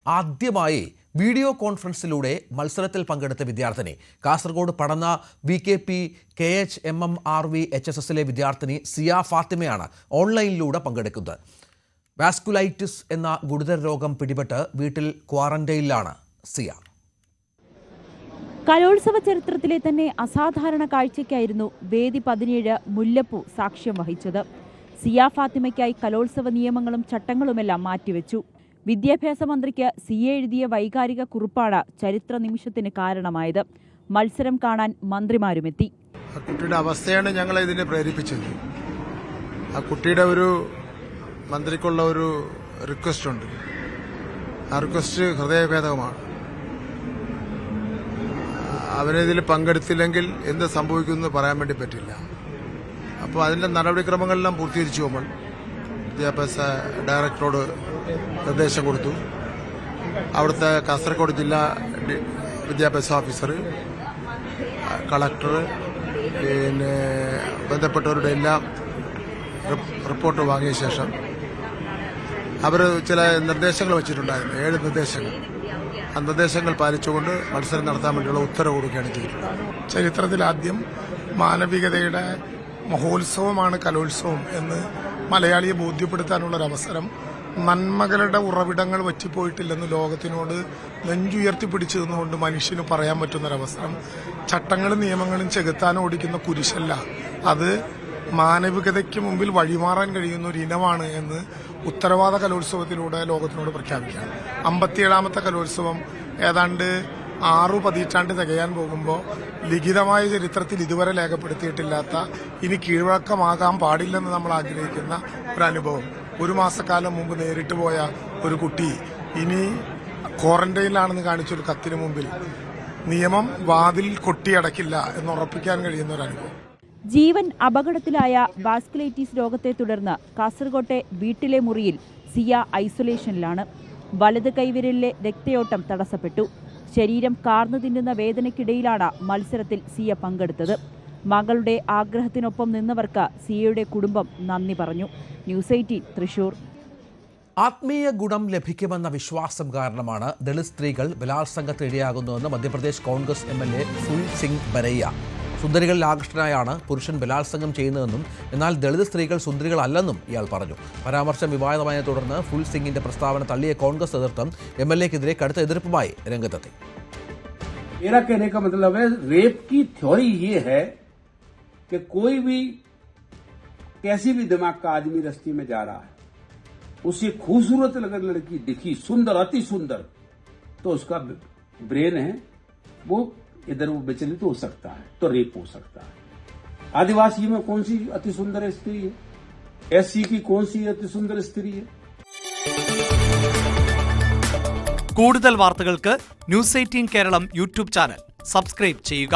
ആദ്യമായി വീഡിയോ കോൺഫറൻസിലൂടെ മത്സരത്തിൽ പങ്കെടുത്ത വിദ്യാർത്ഥിനി കാസർഗോഡ് പടന്ന VKP KHMMRV HSSലെ വിദ്യാർത്ഥിനി സിയ ഫാത്തിമയാണ് ഓൺലൈനിലൂടെ പങ്കെടുക്കുന്നത്. വാസ്കുലൈറ്റിസ് എന്ന ഗുരുതര രോഗം പിടിപെട്ട് വീട്ടിൽ ക്വാറന്റൈനിലാണ് സിയ. കലോത്സവ ചരിത്രത്തിലെ തന്നെ അസാധാരണ കാഴ്ചയ്ക്കായിരുന്നു വേദി 17 മുല്ലപ്പൂ സാക്ഷ്യം വഹിച്ചത്. സിയ ഫാത്തിമയ്ക്കായി കലോത്സവ നിയമങ്ങളും ചട്ടങ്ങളുമെല്ലാം മാറ്റിവെച്ചു. വിദ്യാഭ്യാസ മന്ത്രിക്ക് സിയ എഴുതിയ വൈകാരിക കുറിപ്പാണ് ചരിത്ര നിമിഷത്തിന് കാരണമായത്. മത്സരം കാണാൻ മന്ത്രിമാരുമെത്തി. ആ കുട്ടിയുടെ അവസ്ഥയാണ് ഞങ്ങളെ ഇതിനെ പ്രേരിപ്പിച്ചത്. ആ കുട്ടിയുടെ ഒരു മന്ത്രിക്കുള്ള ഒരു റിക്വസ്റ്റ് ഉണ്ട്. ആ റിക്വസ്റ്റ് ഹൃദയഭേദകമാണ്. അവനിതിൽ പങ്കെടുത്തില്ലെങ്കിൽ എന്ത് സംഭവിക്കുമെന്ന് പറയാൻ വേണ്ടി പറ്റില്ല. അപ്പോൾ അതിൻ്റെ നടപടിക്രമങ്ങളെല്ലാം പൂർത്തീകരിച്ചു. നമ്മൾ വിദ്യാഭ്യാസ ഡയറക്ടറോട് നിർദ്ദേശം കൊടുത്തു. അവിടുത്തെ കാസർഗോഡ് ജില്ലാ വിദ്യാഭ്യാസ ഓഫീസർ, കളക്ടർ, പിന്നെ ബന്ധപ്പെട്ടവരുടെ എല്ലാം റിപ്പോർട്ട് വാങ്ങിയ ശേഷം അവർ ചില നിർദ്ദേശങ്ങൾ വെച്ചിട്ടുണ്ടായിരുന്നു. 7 നിർദ്ദേശങ്ങൾ. ആ നിർദ്ദേശങ്ങൾ പാലിച്ചുകൊണ്ട് മത്സരം നടത്താൻ വേണ്ടിയുള്ള ഉത്തരവ് കൊടുക്കുകയാണ് ചെയ്തിട്ടുള്ളത്. ചരിത്രത്തിലാദ്യം മാനവികതയുടെ മഹോത്സവമാണ് കലോത്സവം എന്ന് മലയാളിയെ ബോധ്യപ്പെടുത്താനുള്ളൊരവസരം, നന്മകളുടെ ഉറവിടങ്ങൾ വറ്റിപ്പോയിട്ടില്ലെന്ന് ലോകത്തിനോട് നെഞ്ചുയർത്തിപ്പിടിച്ചു നിന്നുകൊണ്ട് മനുഷ്യന് പറയാൻ പറ്റുന്നൊരവസരം, ചട്ടങ്ങളും നിയമങ്ങളും ചെകുത്താനും ഓടിക്കുന്ന കുരിശല്ല, അത് മാനവികതയ്ക്ക് മുമ്പിൽ വഴിമാറാൻ കഴിയുന്ന ഒരു ഇനമാണ് എന്ന് ഉത്തരവാദ കലോത്സവത്തിലൂടെ ലോകത്തിനോട് പ്രഖ്യാപിക്കാം. 57ാമത്തെ കലോത്സവം ഏതാണ്ട് 6 പതിറ്റാണ്ട് തികയാൻ പോകുമ്പോൾ ലിഖിതമായ ചരിത്രത്തിൽ ഇതുവരെ രേഖപ്പെടുത്തിയിട്ടില്ലാത്ത, ഇനി കീഴ്വഴക്കമാകാൻ പാടില്ലെന്ന് നമ്മൾ ആഗ്രഹിക്കുന്ന ഒരനുഭവം. 1 മാസക്കാലം മുമ്പ് നേരിട്ട് പോയ ഒരു കുട്ടി ഇനി ക്വാറന്റൈനിലാണെന്ന് കാണിച്ചൊരു കത്തിന് മുമ്പിൽ നിയമം വാതിൽ കൊട്ടിയടക്കില്ല എന്ന് ഉറപ്പിക്കാൻ കഴിയുന്ന ഒരു അനുഭവം. ജീവൻ അപകടത്തിലായ വാസ്കുലൈറ്റിസ് രോഗത്തെ തുടർന്ന് കാസർകോട്ടെ വീട്ടിലെ മുറിയിൽ സിയ ഐസൊലേഷനിലാണ്. വലത് കൈവിരലിലെ രക്തയോട്ടം തടസ്സപ്പെട്ടു. ശരീരം കാർന്നു തിന്നുന്ന വേദനയ്ക്കിടയിലാണ് മത്സരത്തിൽ സിയ പങ്കെടുത്തത്. മകളുടെ ആഗ്രഹത്തിനൊപ്പം നിന്നവർക്ക് സിയയുടെ കുടുംബം നന്ദി പറഞ്ഞു. ന്യൂസ് 18 തൃശൂർ. ആത്മീയ ഗുണം ലഭിക്കുമെന്ന വിശ്വാസം കാരണമാണ് ദളിത് സ്ത്രീകൾ ബലാത്സംഗത്തിന് ഇരയാകുന്നതെന്ന് മധ്യപ്രദേശ് കോൺഗ്രസ് MLA ഫുൽ സിംഗ് ബരയ്യ. സുന്ദരികളിൽ ആകൃഷ്ടനായാണ് പുരുഷൻ ബലാത്സംഗം ചെയ്യുന്നതെന്നും എന്നാൽ ദളിത് സ്ത്രീകൾ സുന്ദരികളല്ലെന്നും ഇയാൾ പറഞ്ഞു. പരാമർശം വിവാദമായതിനെ തുടർന്ന് ഫുൽ സിംഗിന്റെ പ്രസ്താവന തള്ളിയ കോൺഗ്രസ് നേതൃത്വം MLAക്കെതിരെ കടുത്ത എതിർപ്പുമായി രംഗത്തെത്തി. मेरा कहने का मतलब है, रेप की थ्योरी ये है कि कोई भी कैसी भी दिमाग का आदमी रस्ते में जा रहा है, उसे खूबसूरत अगर लड़की दिखी, सुंदर, अति सुंदर, तो उसका ब्रेन है वो इधर वो विचलित हो सकता है, तो रेप हो सकता है. आदिवासी में कौन सी अति सुंदर स्त्री है? SC की कौन सी अति सुंदर स्त्री है? കൂടുതൽ വാർത്തകൾക്ക് news 18 Keralam YouTube channel subscribe ചെയ്യുക.